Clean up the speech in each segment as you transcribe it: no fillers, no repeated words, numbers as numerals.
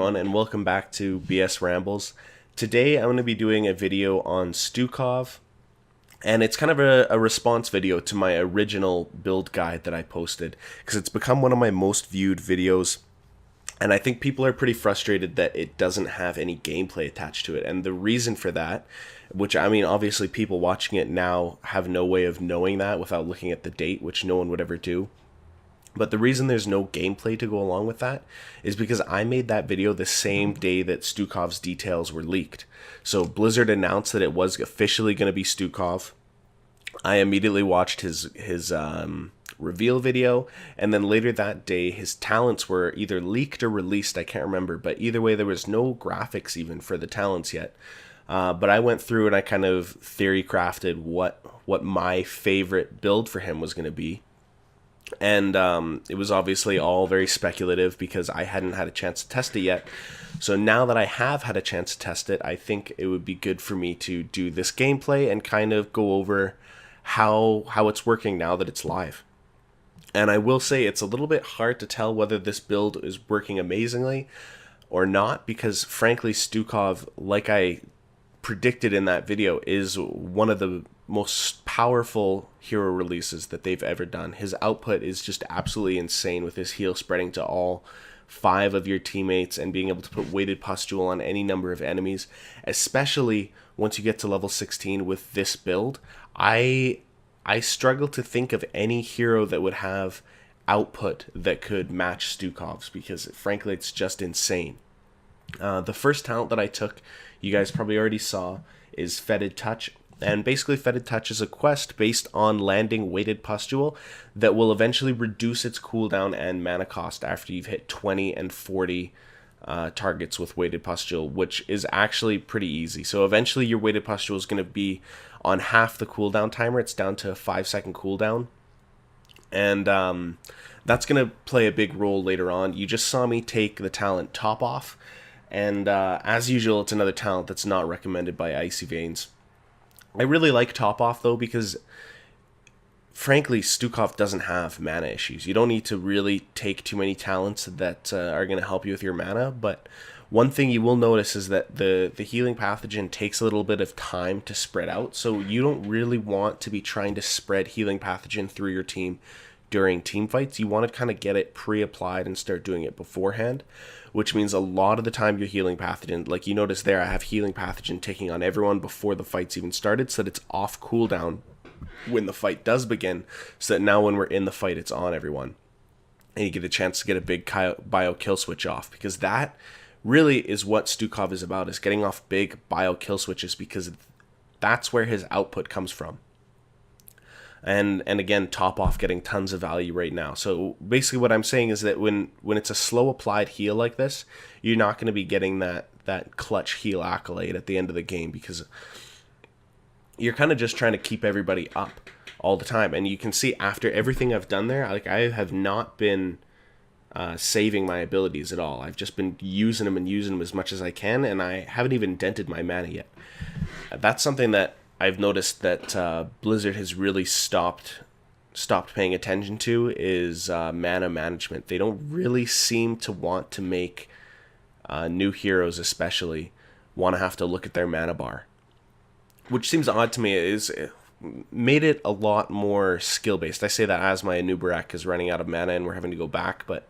everyone, and welcome back to BS Rambles. Today I'm going to be doing a video on Stukov, and it's kind of a response video to my original build guide that I posted, because it's become one of my most viewed videos, and I think people are pretty frustrated that it doesn't have any gameplay attached to it. And the reason for that, which I mean obviously people watching it now have no way of knowing that without looking at the date, which no one would ever do. But the reason there's no gameplay to go along with that is because I made that video the same day that Stukov's details were leaked. So Blizzard announced that it was officially going to be Stukov. I immediately watched his reveal video, and then later that day his talents were either leaked or released, I can't remember, but either way there was no graphics even for the talents yet. But I went through and I kind of theory crafted what my favorite build for him was going to be. And it was obviously all very speculative because I hadn't had a chance to test it yet. So now that I have had a chance to test it, I think it would be good for me to do this gameplay and kind of go over how it's working now that it's live. And I will say it's a little bit hard to tell whether this build is working amazingly or not, because frankly Stukov, like I predicted in that video, is one of the most powerful hero releases that they've ever done. His output is just absolutely insane, with his heal spreading to all 5 of your teammates and being able to put weighted pustule on any number of enemies, especially once you get to level 16 with this build. I struggle to think of any hero that would have output that could match Stukov's, because frankly it's just insane. The first talent that I took, you guys probably already saw, is Fetid Touch. And basically Fetid Touch is a quest based on landing weighted pustule that will eventually reduce its cooldown and mana cost after you've hit 20 and 40 targets with weighted pustule, which is actually pretty easy. So eventually your weighted pustule is going to be on half the cooldown timer. It's down to a 5-second cooldown. And that's going to play a big role later on. You just saw me take the talent Top Off. And as usual, it's another talent that's not recommended by Icy Veins. I really like Top Off though, because frankly Stukov doesn't have mana issues. You don't need to really take too many talents that are going to help you with your mana, but one thing you will notice is that the healing pathogen takes a little bit of time to spread out, so you don't really want to be trying to spread healing pathogen through your team during team fights. You want to kind of get it pre-applied and start doing it beforehand, which means a lot of the time your healing pathogen, like you notice there, I have healing pathogen taking on everyone before the fight's even started, so that it's off cooldown when the fight does begin, so that now when we're in the fight it's on everyone, and you get a chance to get a big bio kill switch off, because that really is what Stukov is about, is getting off big bio kill switches, because that's where his output comes from. And again, Top Off getting tons of value right now. So basically what I'm saying is that when it's a slow applied heal like this, you're not going to be getting that clutch heal accolade at the end of the game, because you're kind of just trying to keep everybody up all the time. And you can see after everything I've done there, like I have not been saving my abilities at all. I've just been using them as much as I can, and I haven't even dented my mana yet. That's something that I've noticed that Blizzard has really stopped paying attention to, is mana management. They don't really seem to want to make new heroes especially want to have to look at their mana bar, which seems odd to me. It made it a lot more skill-based. I say that as my Anubarak is running out of mana and we're having to go back, but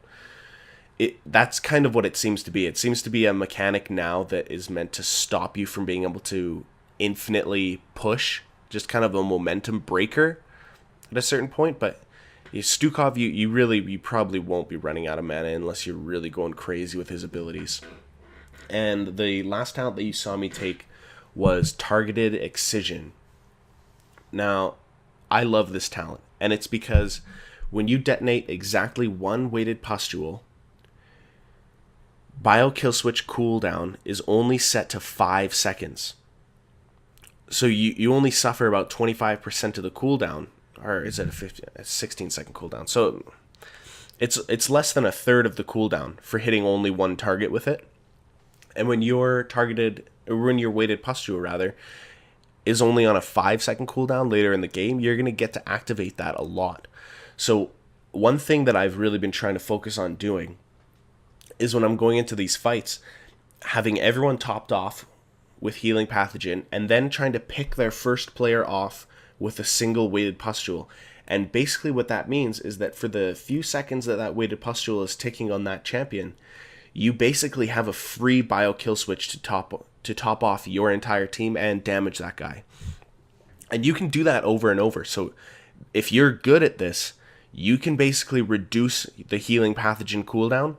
that's kind of what it seems to be. It seems to be a mechanic now that is meant to stop you from being able to infinitely push, just kind of a momentum breaker at a certain point. But Stukov, you probably won't be running out of mana unless you're really going crazy with his abilities. And the last talent that you saw me take was Targeted Excision. Now, I love this talent, and it's because when you detonate exactly one weighted pustule, bio kill switch cooldown is only set to 5 seconds. So you only suffer about 25% of the cooldown, or is it a 16-second cooldown? So it's less than a third of the cooldown for hitting only one target with it. And when your weighted pustule rather is only on a 5-second cooldown later in the game, you're going to get to activate that a lot. So one thing that I've really been trying to focus on doing is when I'm going into these fights, having everyone topped off with healing pathogen, and then trying to pick their first player off with a single weighted pustule. And basically what that means is that for the few seconds that that weighted pustule is ticking on that champion, you basically have a free bio kill switch to top off your entire team and damage that guy. And you can do that over and over. So if you're good at this, you can basically reduce the healing pathogen cooldown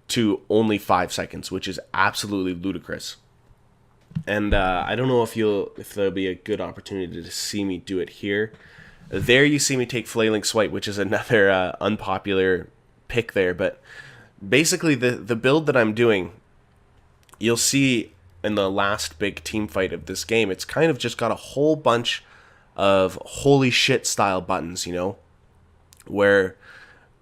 to only 5 seconds, which is absolutely ludicrous. And I don't know if there'll be a good opportunity to see me do it here. There you see me take Flailing Swipe, which is another unpopular pick there. But basically the build that I'm doing, you'll see in the last big team fight of this game, it's kind of just got a whole bunch of holy shit style buttons, you know, where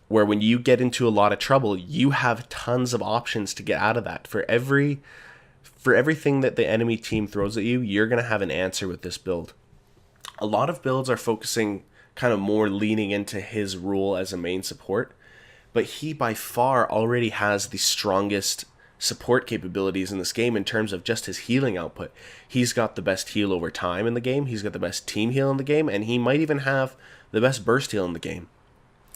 when you get into a lot of trouble, you have tons of options to get out of that. For everything that the enemy team throws at you, you're going to have an answer with this build. A lot of builds are focusing kind of more leaning into his role as a main support, but he by far already has the strongest support capabilities in this game in terms of just his healing output. He's got the best heal over time in the game, he's got the best team heal in the game, and he might even have the best burst heal in the game.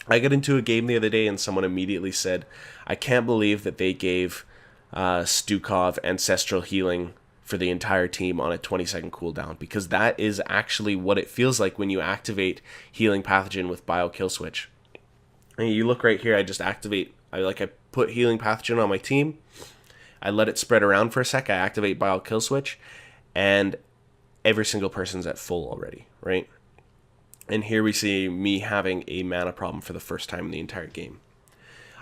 I got into a game the other day and someone immediately said, I can't believe that they gave Stukov ancestral healing for the entire team on a 20-second cooldown, because that is actually what it feels like when you activate healing pathogen with bio kill switch. And you look right here, I just activate, I put healing pathogen on my team, I let it spread around for a sec, I activate bio kill switch, and every single person's at full already, right? And here we see me having a mana problem for the first time in the entire game.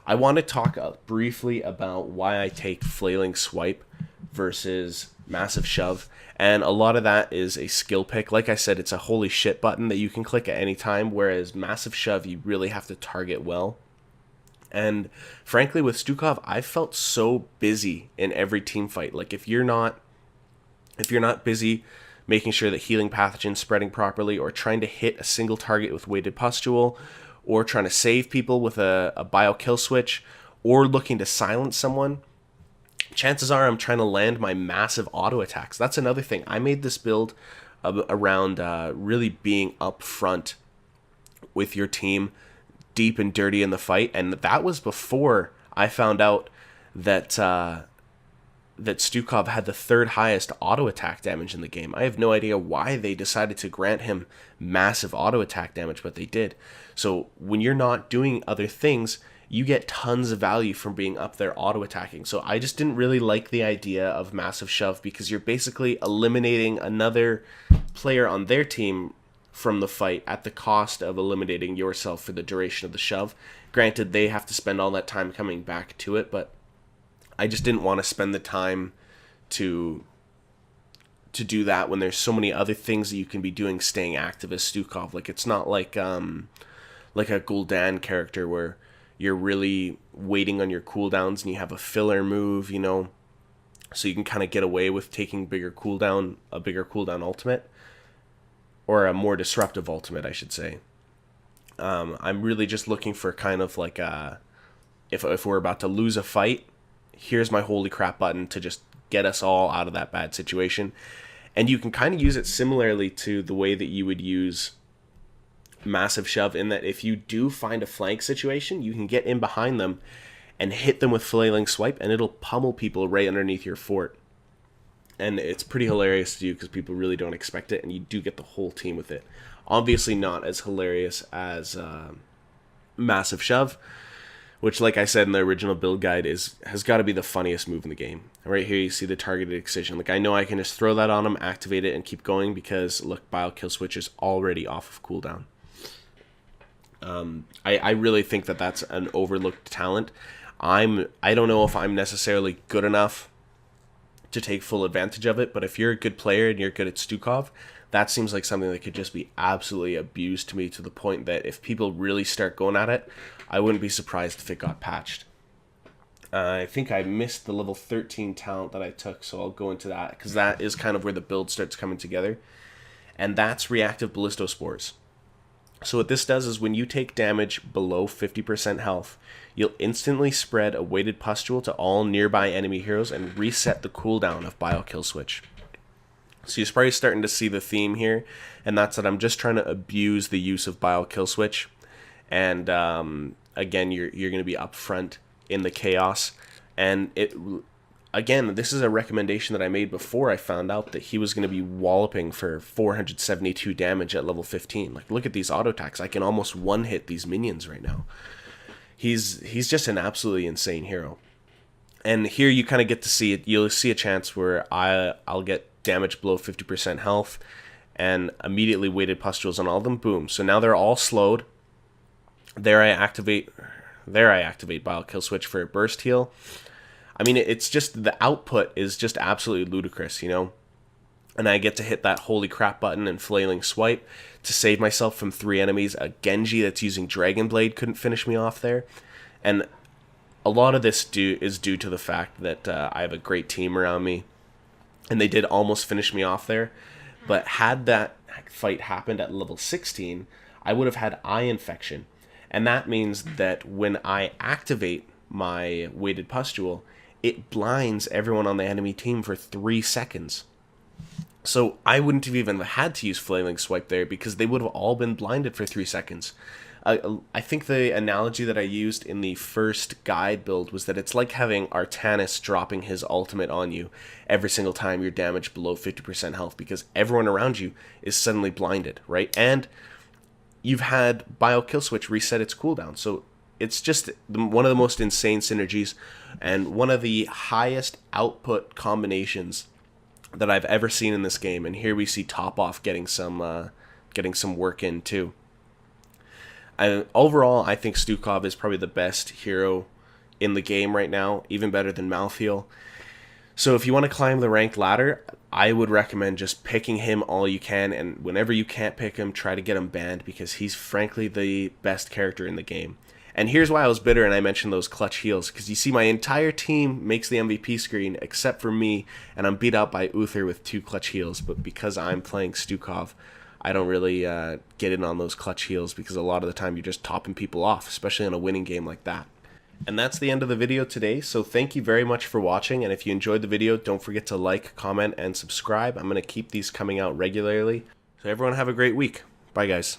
I want to talk briefly about why I take Flailing Swipe versus Massive Shove, and a lot of that is a skill pick. Like I said, it's a holy shit button that you can click at any time, whereas Massive Shove, you really have to target well. And frankly, with Stukov, I felt so busy in every team fight. Like if you're not busy making sure that healing pathogen's spreading properly, or trying to hit a single target with weighted pustule, or trying to save people with a bio kill switch, or looking to silence someone, chances are I'm trying to land my massive auto attacks. That's another thing. I made this build around really being up front with your team, deep and dirty in the fight, and that was before I found out that that Stukov had the third highest auto attack damage in the game. I have no idea why they decided to grant him massive auto attack damage, but they did. So when you're not doing other things, you get tons of value from being up there auto attacking. So I just didn't really like the idea of Massive Shove, because you're basically eliminating another player on their team from the fight at the cost of eliminating yourself for the duration of the shove. Granted, they have to spend all that time coming back to it, but I just didn't want to spend the time to do that when there's so many other things that you can be doing staying active as Stukov. Like, it's not like a Gul'dan character where you're really waiting on your cooldowns and you have a filler move, you know, so you can kind of get away with taking a bigger cooldown ultimate, or a more disruptive ultimate, I should say. I'm really just looking for kind of like if we're about to lose a fight, here's my holy crap button to just get us all out of that bad situation. And you can kind of use it similarly to the way that you would use Massive Shove, in that if you do find a flank situation, you can get in behind them and hit them with Flailing Swipe, and it'll pummel people right underneath your fort. And it's pretty hilarious to do because people really don't expect it, and you do get the whole team with it. Obviously not as hilarious as Massive Shove, which, like I said in the original build guide, has got to be the funniest move in the game. Right here you see the targeted excision. Like, I know I can just throw that on him, activate it, and keep going because, look, bio kill switch is already off of cooldown. I really think that that's an overlooked talent. I don't know if I'm necessarily good enough to take full advantage of it, but if you're a good player and you're good at Stukov, that seems like something that could just be absolutely abused to me, to the point that if people really start going at it, I wouldn't be surprised if it got patched. I think I missed the level 13 talent that I took, so I'll go into that, because that is kind of where the build starts coming together. And that's Reactive Ballistospores. So what this does is when you take damage below 50% health, you'll instantly spread a weighted pustule to all nearby enemy heroes and reset the cooldown of Bio Kill Switch. So you're probably starting to see the theme here, and that's that I'm just trying to abuse the use of Bio Kill Switch. And again, you're going to be up front in the chaos. And again, this is a recommendation that I made before I found out that he was going to be walloping for 472 damage at level 15. Like, look at these auto attacks. I can almost one-hit these minions right now. He's just an absolutely insane hero. And here you kind of get to see it. You'll see a chance where I'll get damage below 50% health and immediately weighted pustules on all of them. Boom. So now they're all slowed. There I activate Bio Kill Switch for a burst heal. I mean, it's just, the output is just absolutely ludicrous, you know? And I get to hit that holy crap button and flailing swipe to save myself from 3 enemies. A Genji that's using Dragon Blade couldn't finish me off there. And a lot of this is due to the fact that I have a great team around me. And they did almost finish me off there. But had that fight happened at level 16, I would have had eye infection. And that means that when I activate my weighted pustule, it blinds everyone on the enemy team for 3 seconds. So I wouldn't have even had to use Flailing Swipe there because they would have all been blinded for 3 seconds. I think the analogy that I used in the first guide build was that it's like having Artanis dropping his ultimate on you every single time you're damaged below 50% health, because everyone around you is suddenly blinded, right? And you've had Bio Kill Switch reset its cooldown, so it's just one of the most insane synergies and one of the highest output combinations that I've ever seen in this game. And here we see Top Off getting some work in too. Overall, I think Stukov is probably the best hero in the game right now, even better than Malthael. So if you want to climb the ranked ladder, I would recommend just picking him all you can, and whenever you can't pick him, try to get him banned, because he's frankly the best character in the game. And here's why I was bitter and I mentioned those clutch heals, because you see my entire team makes the MVP screen except for me, and I'm beat out by Uther with 2 clutch heals. But because I'm playing Stukov, I don't really get in on those clutch heals, because a lot of the time you're just topping people off, especially in a winning game like that. And that's the end of the video today, so thank you very much for watching, and if you enjoyed the video, don't forget to like, comment, and subscribe. I'm going to keep these coming out regularly. So everyone have a great week. Bye, guys.